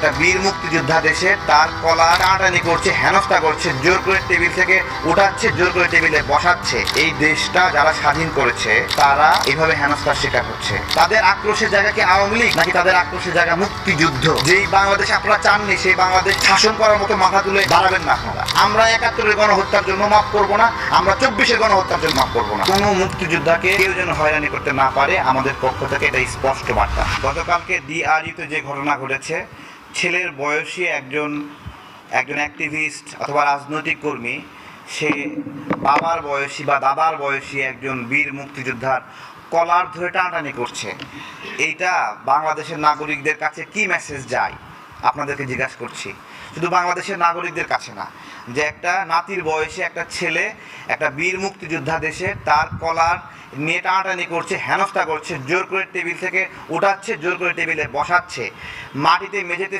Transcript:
একটা বীর মুক্তিযোদ্ধা দেশে তার কলা টানাটানি করছে, হেনস্থা করছে, জোর করে টেবিল থেকে উঠাচ্ছে, জোর করে টেবিলে বসাচ্ছে। এই দেশটা যারা স্বাধীন করেছে তারা এইভাবে হেনস্থার শিকার হচ্ছে। তাদের আক্রোশের জায়গা কি আওয়ামী লীগ, নাকি তাদের আক্রোশের জায়গা মুক্তিযুদ্ধ? যেই বাংলাদেশ আপনারা চাননি সেই বাংলাদেশ শাসন করার মতো মাথা তুলে দাঁড়াবেন না আপনারা। আমরা ৭১-এর গণহত্যার জন্য মাফ করবো না, আমরা ২৪-এর গণহত্যার জন্য মাফ করবো না। কোনো মুক্তিযোদ্ধাকে কেউ যেন হয়রানি করতে না পারে, আমাদের পক্ষ থেকে এটা স্পষ্ট বার্তা। গতকালকে ডিআরইউতে যে ঘটনা ঘটেছে, ছেলের বয়সী একজন অ্যাক্টিভিস্ট অথবা রাজনৈতিক কর্মী, সে বাবার বয়সী বা দাদার বয়সী একজন বীর মুক্তিযোদ্ধার কলার ধরে টানাটানি করছে। এইটা বাংলাদেশের নাগরিকদের কাছে কি মেসেজ যায় আপনাদেরকে জিজ্ঞাসা করছি। শুধু বাংলাদেশের নাগরিকদের কাছে না, যে একটা নাতির বয়সে একটা ছেলে একটা বীর মুক্তিযোদ্ধা দেশে তার কলার নিয়ে টানাটানি করছে, হেনস্থা করছে, জোর করে টেবিল থেকে উঠাচ্ছে, জোর করে টেবিলে বসাচ্ছে, মাটিতে মেঝেতে